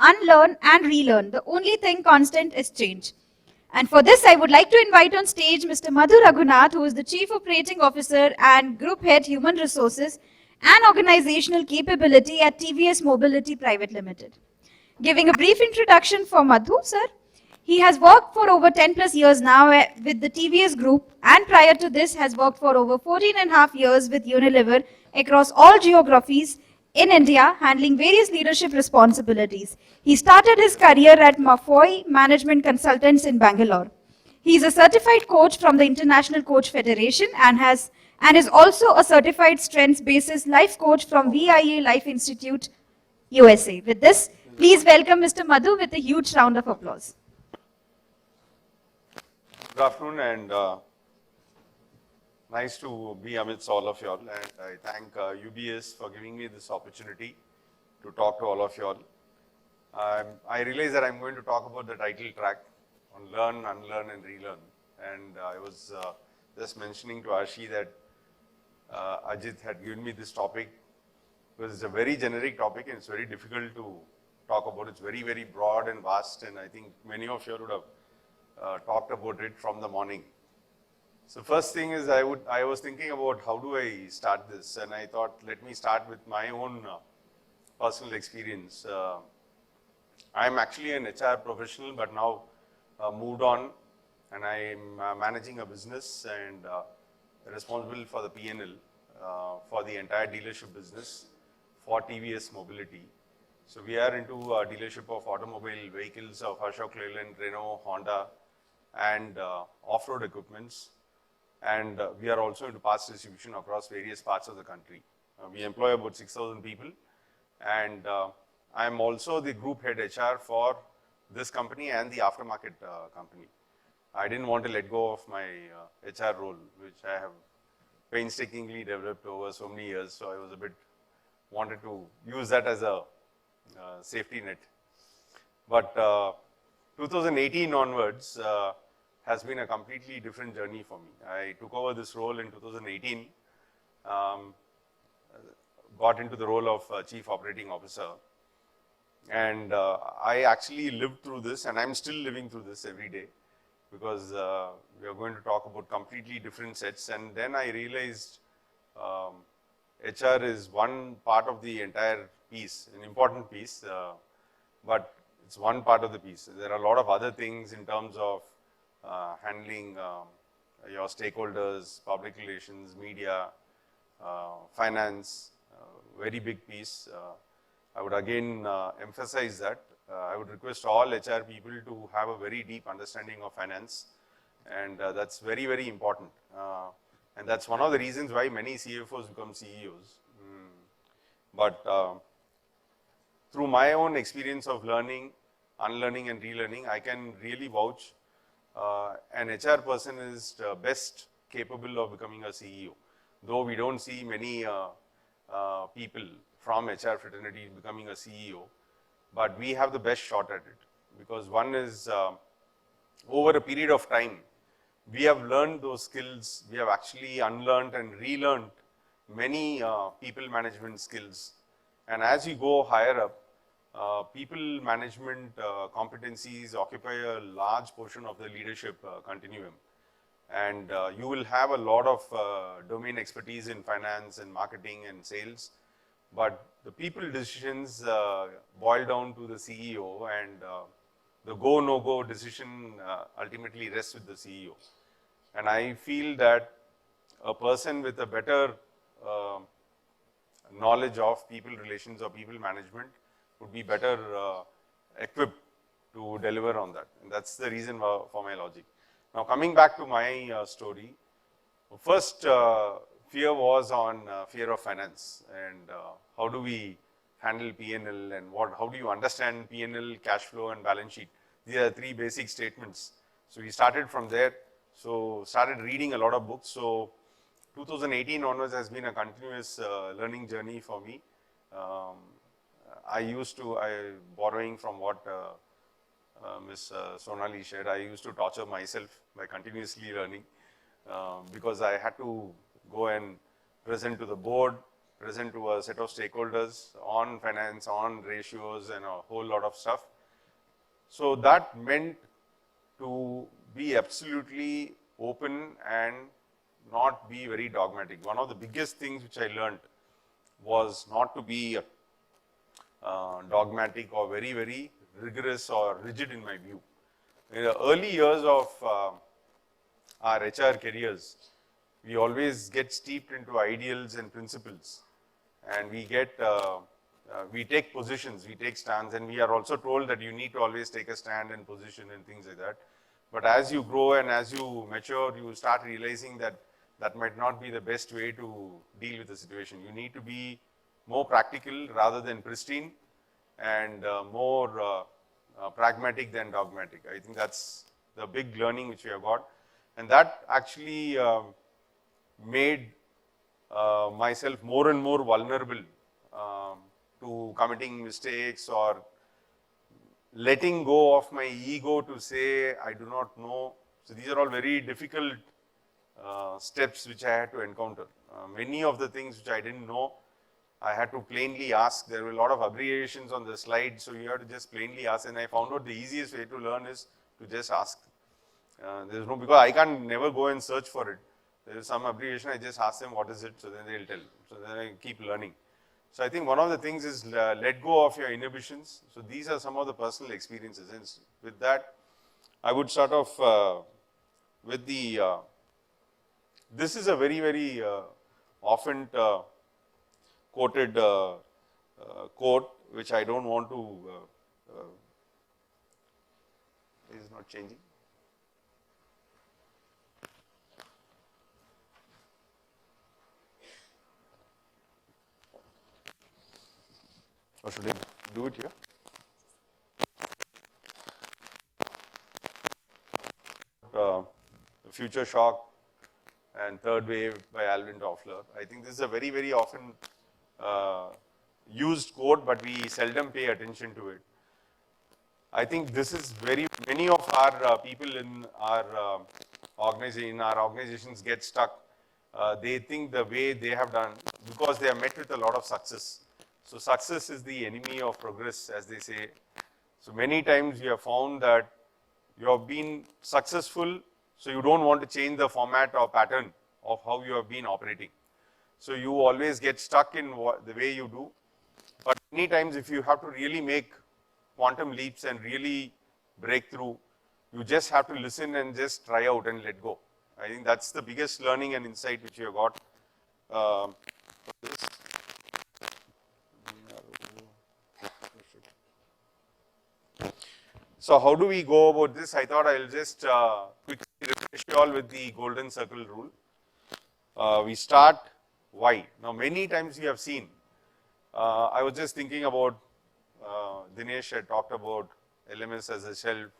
unlearn and relearn. The only thing constant is change. And for this, I would like to invite on stage Mr. Madhu Raghunath, who is the Chief Operating Officer and Group Head Human Resources and Organizational Capability at TVS Mobility Private Limited. Giving a brief introduction for Madhu, sir. He has worked for over 10 plus years now with the TVS Group, and prior to this has worked for over 14.5 years with Unilever across all geographies in India, handling various leadership responsibilities. He started his career at 𝗕𝗏 Management Consultants in Bangalore. He is a certified coach from the International Coach Federation and is also a certified strengths-based life coach from 𝗂𝗶 Life Institute, USA. With this, please welcome Mr. Madhu with a huge round of applause. Good afternoon, and nice to be amidst all of you all, and I thank UBS for giving me this opportunity to talk to all of you all. I realize that I'm going to talk about the title track on Learn, Unlearn and Relearn, and I was just mentioning to Arshi that Ajit had given me this topic because it's a very generic topic and it's very difficult to talk about. It's very, very broad and vast, and I think many of you would have talked about it from the morning. So first thing is I was thinking about how do I start this, and I thought let me start with my own personal experience. I'm actually an HR professional, but now moved on, and I'm managing a business and responsible for the P&L for the entire dealership business for TVS Mobility. So we are into a dealership of automobile vehicles of Ashok Leyland, Renault, Honda, and off-road equipments. And we are also into parts distribution across various parts of the country. We employ about 6,000 people, and I am also the group head HR for this company and the aftermarket company. I didn't want to let go of my HR role, which I have painstakingly developed over so many years, so I was wanted to use that as a safety net. But 2018 onwards has been a completely different journey for me. I took over this role in 2018, got into the role of Chief Operating Officer, and I actually lived through this, and I'm still living through this every day, because we are going to talk about completely different sets. And then I realized HR is one part of the entire piece, an important piece, but it's one part of the piece. There are a lot of other things in terms of handling your stakeholders, public relations, media, finance, very big piece. I would again emphasize that. I would request all HR people to have a very deep understanding of finance, and that's very, very important. And that's one of the reasons why many CFOs become CEOs. But through my own experience of learning, unlearning and relearning, I can really vouch an HR person is best capable of becoming a CEO. Though we don't see many people from HR fraternity becoming a CEO, but we have the best shot at it, because one is over a period of time, we have learned those skills. We have actually unlearned and relearned many people management skills. And as you go higher up, people management competencies occupy a large portion of the leadership continuum. And you will have a lot of domain expertise in finance and marketing and sales, but the people decisions boil down to the CEO, and the go, no-go decision ultimately rests with the CEO. And I feel that a person with a better knowledge of people relations or people management would be better equipped to deliver on that. And that's the reason for my logic. Now, coming back to my story, first fear was on fear of finance, and how do we handle P&L, and how do you understand P&L, cash flow and balance sheet. These are three basic statements. So we started from there. So started reading a lot of books. So 2018 onwards has been a continuous learning journey for me. Borrowing from what Ms. Sonali shared, I used to torture myself by continuously learning, because I had to go and present to the board, present to a set of stakeholders on finance, on ratios and a whole lot of stuff. So that meant to be absolutely open and not be very dogmatic. One of the biggest things which I learned was not to be dogmatic or very, very rigorous or rigid in my view. In the early years of our HR careers, we always get steeped into ideals and principles, and we take positions, we take stands, and we are also told that you need to always take a stand and position and things like that. But as you grow and as you mature, you start realizing that that might not be the best way to deal with the situation. You need to be more practical rather than pristine, and more pragmatic than dogmatic. I think that's the big learning which we have got, and that actually made myself more and more vulnerable to committing mistakes or letting go of my ego to say, I do not know. So these are all very difficult steps which I had to encounter. Many of the things which I didn't know, I had to plainly ask. There were a lot of abbreviations on the slide, so you have to just plainly ask. And I found out the easiest way to learn is to just ask. There's no, because I can't never go and search for it. There is some abbreviation, I just ask them what is it, so then they'll tell. So then I keep learning. So I think one of the things is let go of your inhibitions. So these are some of the personal experiences. And with that, I would start off with the, this is a very, very often quoted quote, which I don't want to, is not changing. Or should I do it here? The Future Shock and Third Wave by 𝗟𝗏𝗿𝗏. I think this is a very, very often used quote, but we seldom pay attention to it. I think this is many of our people in our organizations get stuck. They think the way they have done, because they are met with a lot of success. So success is the enemy of progress, as they say. So many times you have found that you have been successful, so you don't want to change the format or pattern of how you have been operating. So you always get stuck in the way you do. But many times if you have to really make quantum leaps and really break through, you just have to listen and just try out and let go. I think that's the biggest learning and insight which you have got from this. So how do we go about this? I thought I'll just quickly refresh you all with the golden circle rule. We start why. Now many times we have seen, I was just thinking about, Dinesh had talked about LMS as a shelf.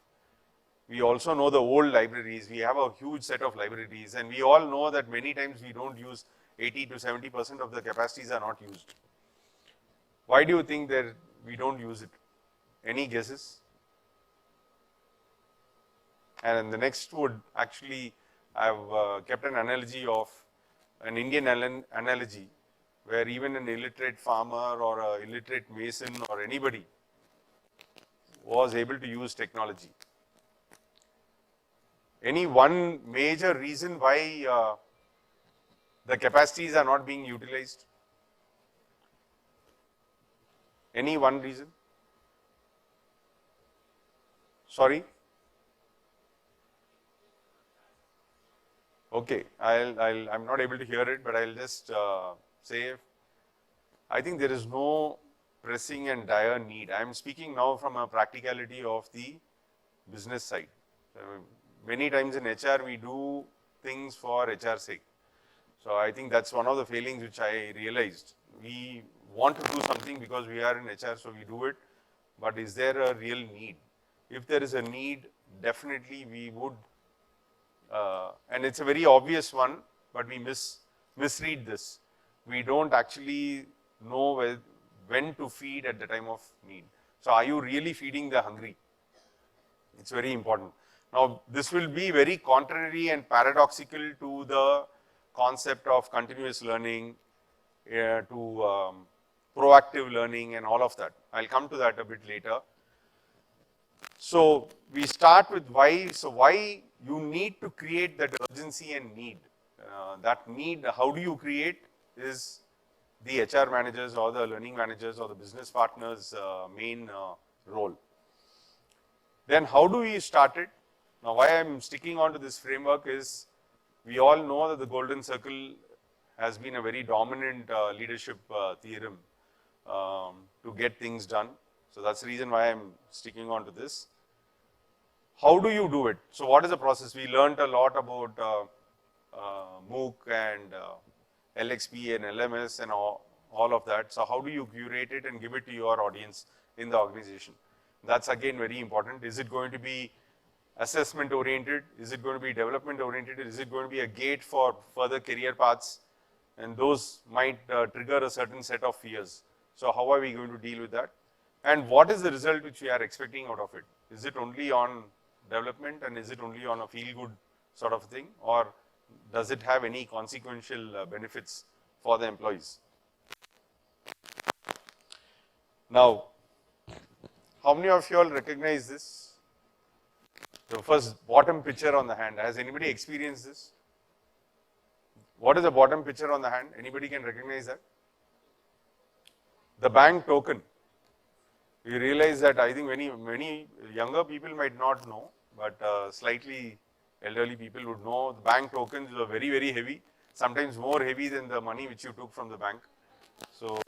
We also know the old libraries. We have a huge set of libraries, and we all know that many times we don't use 80 to 70% of the capacities are not used. Why do you think that we don't use it? Any guesses? And the next would actually, I've kept an analogy of an Indian analogy, where even an illiterate farmer or an illiterate mason or anybody was able to use technology. Any one major reason why the capacities are not being utilized? Any one reason? Sorry? Okay, I'm not able to hear it, but I'll just say, I think there is no pressing and dire need. I'm speaking now from a practicality of the business side. Many times in HR, we do things for HR's sake. So I think that's one of the failings which I realized. We want to do something because we are in HR, so we do it. But is there a real need? If there is a need, definitely we would, and it's a very obvious one, but we misread this. We don't actually know when to feed at the time of need. So are you really feeding the hungry? It's very important. Now, this will be very contrary and paradoxical to the concept of continuous learning, to proactive learning and all of that. I'll come to that a bit later. So we start with why. So why you need to create that urgency and need. That need, how do you create, is the HR managers or the learning managers or the business partners' main role. Then how do we start it? Now why I'm sticking on to this framework is, we all know that the golden circle has been a very dominant leadership theorem to get things done. So that's the reason why I'm sticking on to this. How do you do it? So what is the process? We learned a lot about MOOC and LXP and LMS and all of that. So how do you curate it and give it to your audience in the organization? That's again very important. Is it going to be assessment oriented? Is it going to be development oriented? Is it going to be a gate for further career paths? And those might trigger a certain set of fears. So how are we going to deal with that? And what is the result which we are expecting out of it? Is it only on development, and is it only on a feel-good sort of thing, or does it have any consequential benefits for the employees? Now, how many of you all recognize this? The first bottom picture on the hand. Has anybody experienced this? What is the bottom picture on the hand? Anybody can recognize that? The bank token. You realize that I think many younger people might not know, but slightly elderly people would know the bank tokens were very, very heavy, sometimes more heavy than the money which you took from the bank. So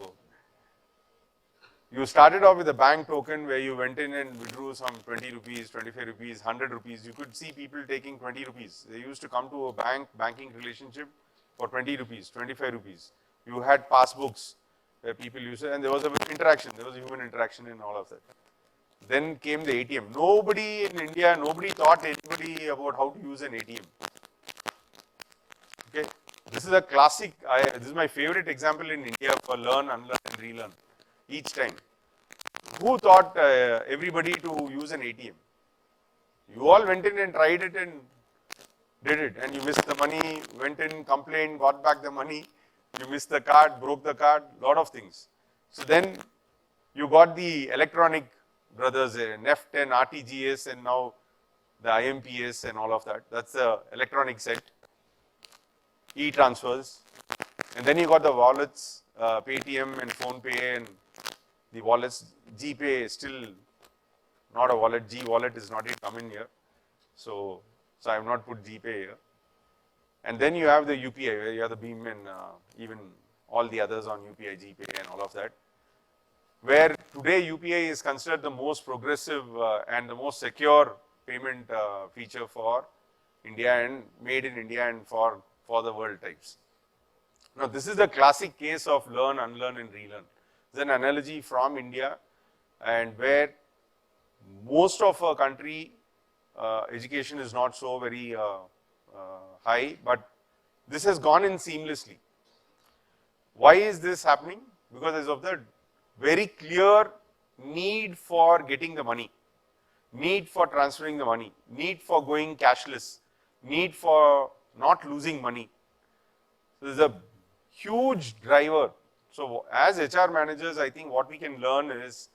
you started off with a bank token where you went in and withdrew some 20 rupees, 25 rupees, 100 rupees. You could see people taking 20 rupees. They used to come to a banking relationship for 20 rupees, 25 rupees. You had passbooks where people used to, and there was a interaction, there was a human interaction in all of that. Then came the ATM. Nobody in India, nobody taught anybody about how to use an ATM. Okay, this is a classic, this is my favorite example in India for learn, unlearn and relearn. Each time. Who taught everybody to use an ATM? You all went in and tried it and did it, and you missed the money, went in, complained, got back the money, you missed the card, broke the card, lot of things. So then you got the electronic brothers, NEFT and RTGS, and now the IMPS and all of that. That's the electronic set, e-transfers. And then you got the wallets, Paytm and PhonePe and the wallets. GPay is still not a wallet. G wallet is not yet come in here. So I have not put GPay here. And then you have the UPI, where you have the Beam and even all the others on UPI, GPay and all of that. Where today UPI is considered the most progressive and the most secure payment feature for India and made in India and for the world types. Now this is the classic case of learn, unlearn and relearn. It's an analogy from India, and where most of our country education is not so very high, but this has gone in seamlessly. Why is this happening? Because of the very clear need for getting the money, need for transferring the money, need for going cashless, need for not losing money. So there's a huge driver. So as HR managers, I think what we can learn is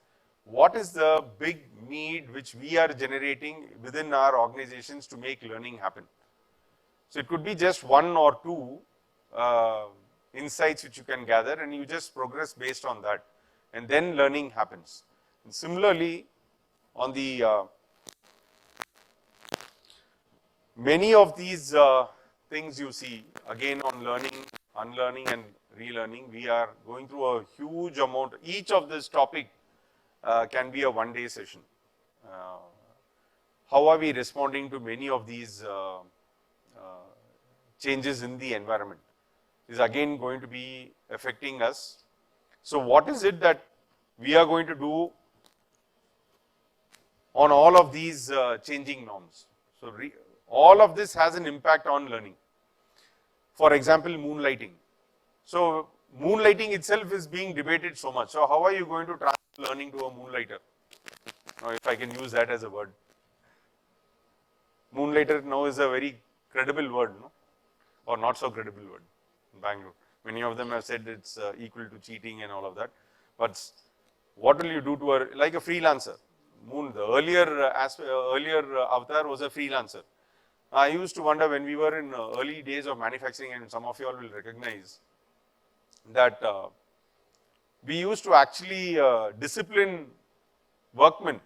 what is the big need which we are generating within our organizations to make learning happen. So it could be just one or two insights which you can gather, and you just progress based on that, and then learning happens. And similarly, on the many of these things you see, again on learning, unlearning and relearning, we are going through a huge amount. Each of this topic can be a one-day session. How are we responding to many of these changes in the environment is again going to be affecting us. So what is it that we are going to do on all of these changing norms? So all of this has an impact on learning. For example, moonlighting. So moonlighting itself is being debated so much. So how are you going to transfer learning to a moonlighter? Now if I can use that as a word. Moonlighter now is a very credible word, no? Or not so credible word in Bangalore. Many of them have said it's equal to cheating and all of that. But what will you do to like a freelancer? The earlier avatar was a freelancer. I used to wonder when we were in early days of manufacturing, and some of you all will recognize that we used to actually discipline workmen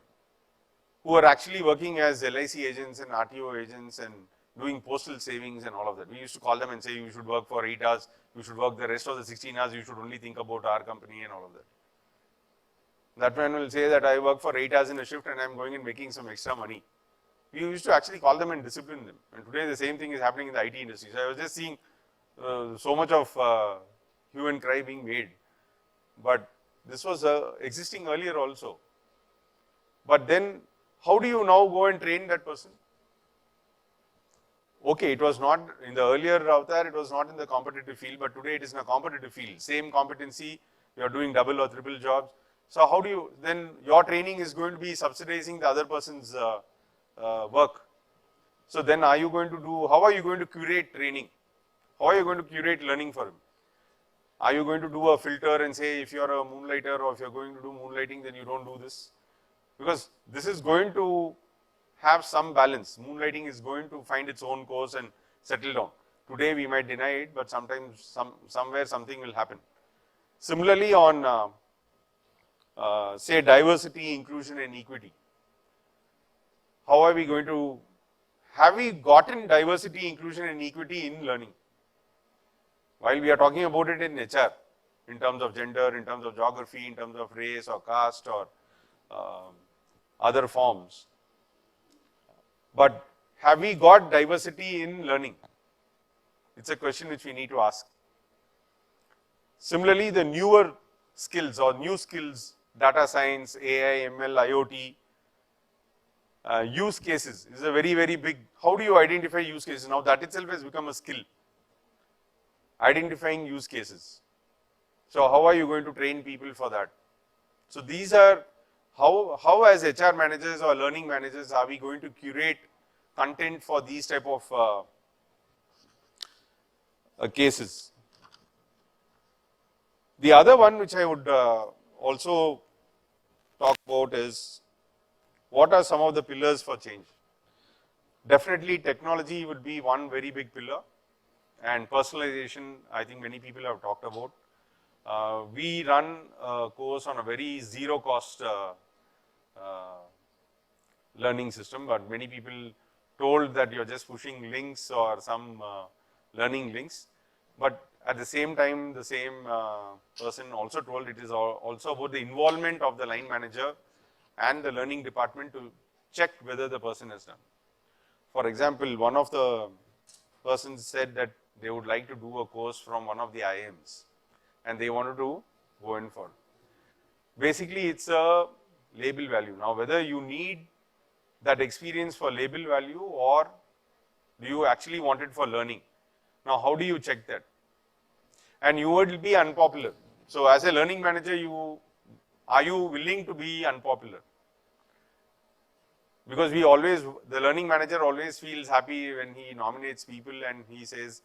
who are actually working as LIC agents and RTO agents and doing postal savings and all of that. We used to call them and say, you should work for 8 hours, you should work the rest of the 16 hours, you should only think about our company and all of that. That man will say that I work for 8 hours in a shift and I'm going and making some extra money. We used to actually call them and discipline them. And today the same thing is happening in the IT industry. So I was just seeing so much of hue and cry being made. But this was existing earlier also. But then how do you now go and train that person? Okay, it was not in the earlier avatar, it was not in the competitive field, but today it is in a competitive field. Same competency, you are doing double or triple jobs. So how do you, then your training is going to be subsidizing the other person's work. So then are you going to do, how are you going to curate training? How are you going to curate learning for him? Are you going to do a filter and say if you are a moonlighter or if you are going to do moonlighting, then you don't do this? Because this is going to have some balance. Moonlighting is going to find its own course and settle down. Today we might deny it, but sometimes somewhere something will happen. Similarly on say diversity, inclusion and equity. How are we going to, have we gotten diversity, inclusion and equity in learning? While we are talking about it in HR, in terms of gender, in terms of geography, in terms of race or caste or other forms. But have we got diversity in learning? It's a question which we need to ask. Similarly, the newer skills or new skills, data science, AI, ML, IoT, use cases is a very, very big, how do you identify use cases? Now that itself has become a skill, identifying use cases. So how are you going to train people for that? So these are, how as HR managers or learning managers are we going to curate content for these type of cases? The other one which I would also talk about is what are some of the pillars for change? Definitely technology would be one very big pillar, and personalization I think many people have talked about. We run a course on a very zero cost learning system, but many people told that you're just pushing links or some learning links. But at the same time, the same person also told it is also about the involvement of the line manager and the learning department to check whether the person has done. For example, one of the persons said that they would like to do a course from one of the IIMs and they wanted to go in for it. Basically, it's a label value. Now, whether you need that experience for label value or do you actually want it for learning? Now, how do you check that? And you will be unpopular. So, as a learning manager, are you willing to be unpopular? Because the learning manager always feels happy when he nominates people and he says,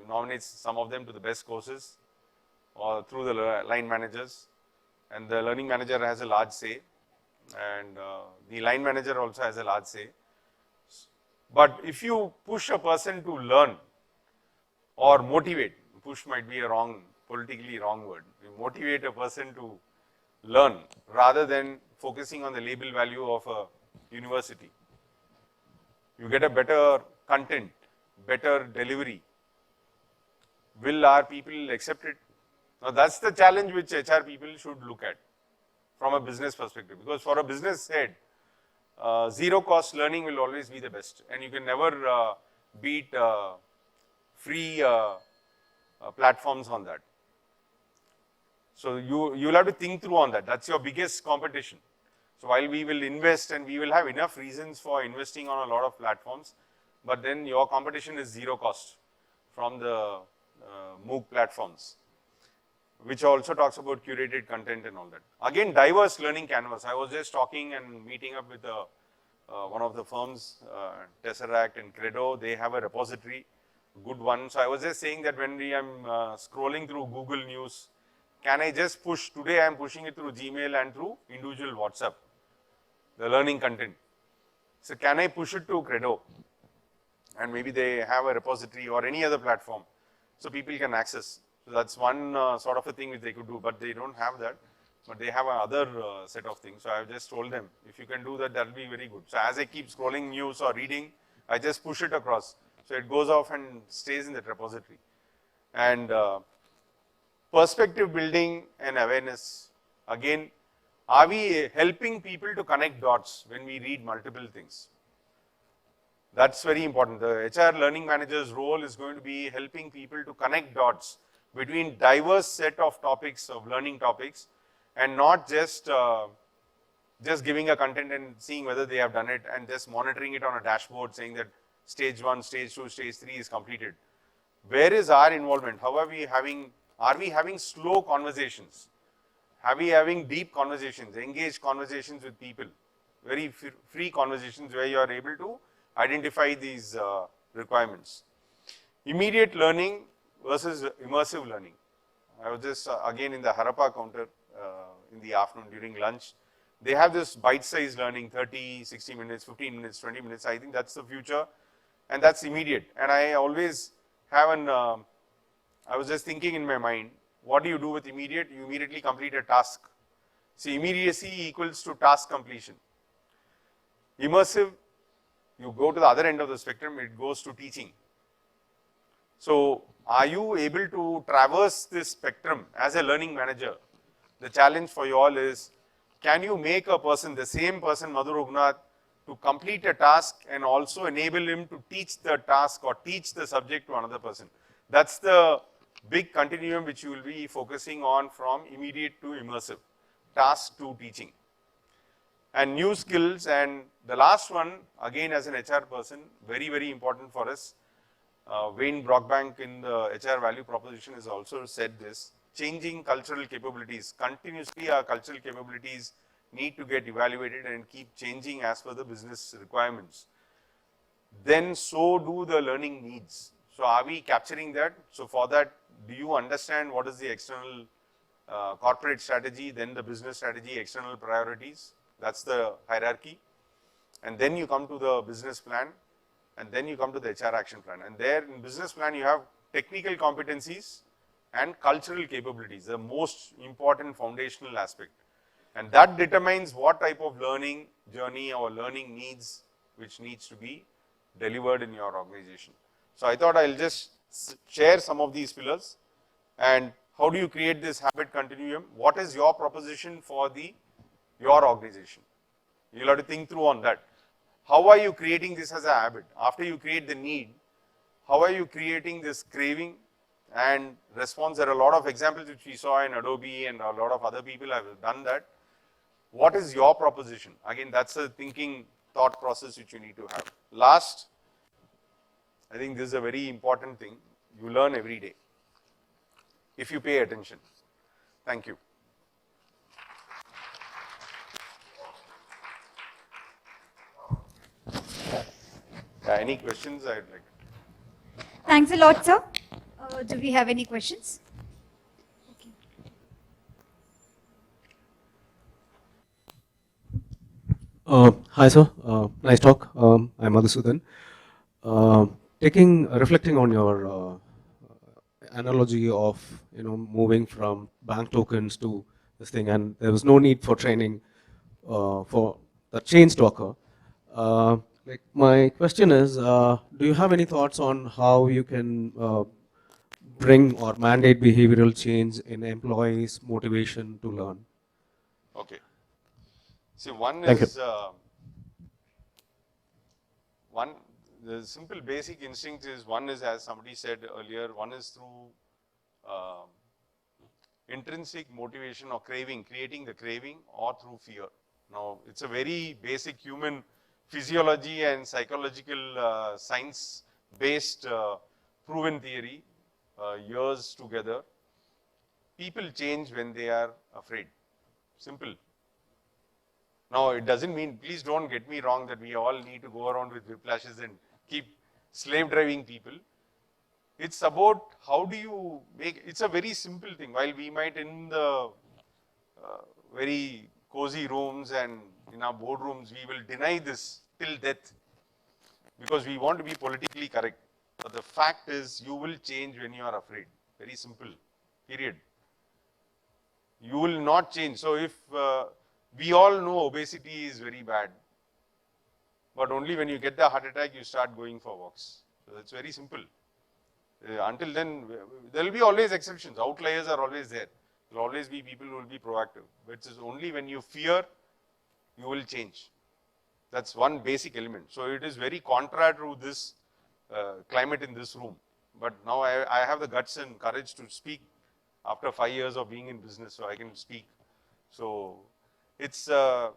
nominates some of them to the best courses or through the line managers, and the learning manager has a large say, and the line manager also has a large say. But if you push a person to learn or motivate, push might be a politically wrong word, you motivate a person to learn rather than focusing on the label value of a university, you get a better content, better delivery. Will our people accept it? Now that's the challenge which HR people should look at from a business perspective, because for a business head, zero cost learning will always be the best, and you can never beat free platforms on that. So you'll have to think through on that. That's your biggest competition. So while we will invest and we will have enough reasons for investing on a lot of platforms, but then your competition is zero cost from the MOOC platforms, which also talks about curated content and all that. Again, diverse learning canvas. I was just talking and meeting up with one of the firms, Tesseract and Credo. They have a repository good one. So I was just saying that when we am scrolling through Google News, can I just push, today I am pushing it through Gmail and through individual WhatsApp, the learning content. So can I push it to Credo? And maybe they have a repository or any other platform, so people can access. So that's one sort of a thing which they could do, but they don't have that. But they have another set of things. So I've just told them, if you can do that, that'll be very good. So as I keep scrolling news or reading, I just push it across. So it goes off and stays in that repository. And perspective building and awareness. Again, are we helping people to connect dots when we read multiple things? That's very important. The HR learning manager's role is going to be helping people to connect dots between diverse set of topics, of learning topics, and not just giving a content and seeing whether they have done it and just monitoring it on a dashboard saying that stage 1, stage 2, stage 3 is completed. Where is our involvement? How are we having slow conversations? Are we having deep conversations, engaged conversations with people? Very free conversations where you are able to identify these requirements. Immediate learning versus immersive learning. I was just again in the Harappa counter in the afternoon during lunch. They have this bite-sized learning, 30, 60 minutes, 15 minutes, 20 minutes. I think that's the future and that's immediate. And I always have I was just thinking in my mind, what do you do with immediate? You immediately complete a task. See, immediacy equals to task completion. Immersive, you go to the other end of the spectrum, it goes to teaching. So, are you able to traverse this spectrum as a learning manager? The challenge for you all is, can you make a person, the same person, Madhu Raghunath, to complete a task and also enable him to teach the task or teach the subject to another person? That's the big continuum which you will be focusing on from immediate to immersive, task to teaching. And new skills, and the last one, again as an HR person, very, very important for us. Wayne Brockbank in the HR value proposition has also said this, changing cultural capabilities. Continuously our cultural capabilities need to get evaluated and keep changing as per the business requirements. Then so do the learning needs. So are we capturing that? So for that, do you understand what is the external corporate strategy, then the business strategy, external priorities? That's the hierarchy. And then you come to the business plan, and then you come to the HR action plan. And there in business plan, you have technical competencies and cultural capabilities, the most important foundational aspect. And that determines what type of learning journey or learning needs which needs to be delivered in your organization. So I thought I'll just share some of these pillars and how do you create this habit continuum? What is your proposition for your organization? You'll have to think through on that. How are you creating this as a habit? After you create the need, how are you creating this craving and response? There are a lot of examples which we saw in Adobe and a lot of other people have done that. What is your proposition? Again, that's a thinking thought process which you need to have. Last, I think this is a very important thing. You learn every day if you pay attention. Thank you. Any questions I'd like? Thanks a lot, sir. Do we have any questions? Okay. Hi, sir. Nice talk. I'm Madhusudan. Reflecting on your analogy of moving from bank tokens to this thing, and there was no need for training for the change to occur. Like my question is, do you have any thoughts on how you can bring or mandate behavioral change in employees' motivation to learn? Okay. See, one Thank is the simple basic instinct is one is, as somebody said earlier, one is through intrinsic motivation or craving, creating the craving, or through fear. Now, it's a very basic human physiology and psychological science-based proven theory, years together. People change when they are afraid. Simple. Now, it doesn't mean, please don't get me wrong, that we all need to go around with whiplashes and keep slave driving people. It's about how do you make, it's a very simple thing. While we might in the very cozy rooms and in our boardrooms, we will deny this till death because we want to be politically correct. But the fact is, you will change when you are afraid. Very simple, period. You will not change. So if we all know obesity is very bad, but only when you get the heart attack, you start going for walks. So it's very simple. Until then, there will be always exceptions. Outliers are always there. There will always be people who will be proactive. But it's only when you fear, you will change. That's one basic element. So it is very contrary to this climate in this room. But now I have the guts and courage to speak after 5 years of being in business, so I can speak. So it's a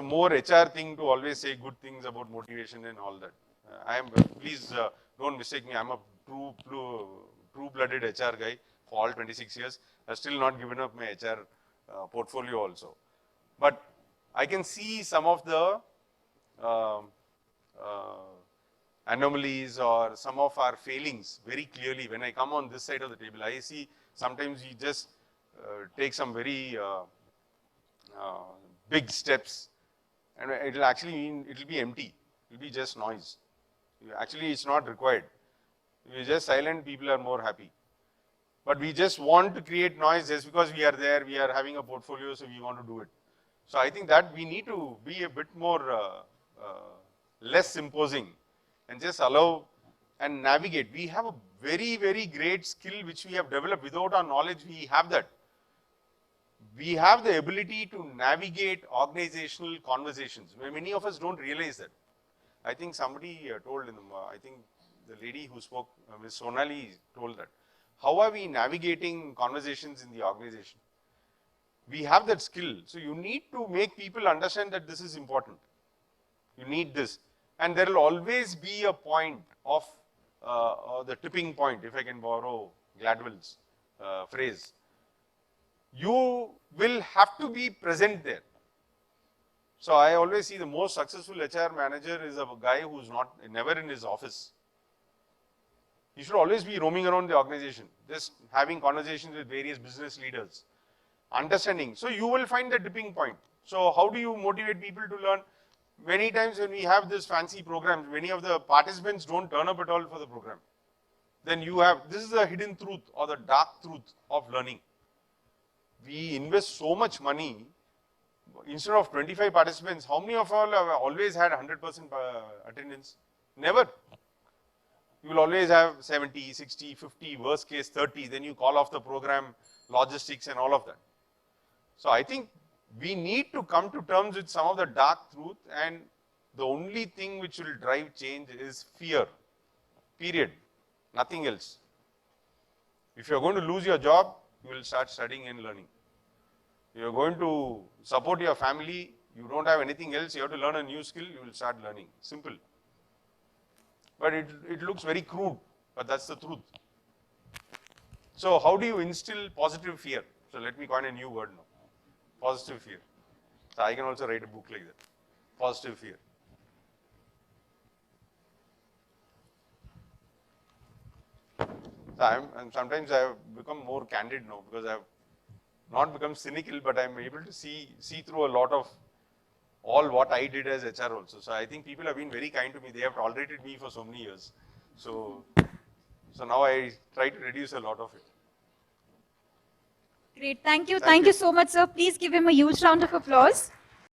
more HR thing to always say good things about motivation and all that. Please don't mistake me. I'm a true-blooded HR guy for all 26 years. I've still not given up my HR portfolio also. But I can see some of the anomalies or some of our failings very clearly. When I come on this side of the table, I see sometimes we just take some very big steps, and it will actually mean it will be empty. It will be just noise. Actually, it's not required. If you're just silent, people are more happy. But we just want to create noise just because we are there, we are having a portfolio, so we want to do it. So I think that we need to be a bit more less imposing and just allow and navigate. We have a very, very great skill which we have developed. Without our knowledge, we have that. We have the ability to navigate organizational conversations. Many of us don't realize that. I think somebody told, I think the lady who spoke, Ms. Sonali, told that. How are we navigating conversations in the organization? We have that skill. So you need to make people understand that this is important. You need this. And there will always be a point of the tipping point, if I can borrow Gladwell's phrase. You will have to be present there. So I always see the most successful HR manager is a guy who's never in his office. He should always be roaming around the organization, just having conversations with various business leaders, understanding. So you will find the tipping point. So how do you motivate people to learn? Many times when we have this fancy programs, many of the participants don't turn up at all for the program. Then you have, this is the hidden truth or the dark truth of learning. We invest so much money. Instead of 25 participants, how many of all have always had 100% attendance? Never. You will always have 70, 60, 50, worst case 30, then you call off the program, logistics and all of that. So I think we need to come to terms with some of the dark truth, and the only thing which will drive change is fear, period, nothing else. If you are going to lose your job, you will start studying and learning. You are going to support your family, you don't have anything else, you have to learn a new skill, you will start learning. Simple. But it looks very crude, but that's the truth. So how do you instill positive fear? So let me coin a new word now. Positive fear. So I can also write a book like that. Positive fear. So sometimes I have become more candid now because I have not become cynical, but I am able to see through a lot of all what I did as HR also. So I think people have been very kind to me. They have tolerated me for so many years. So now I try to reduce a lot of it. Great. Thank you. Thank you so much, sir. Please give him a huge round of applause.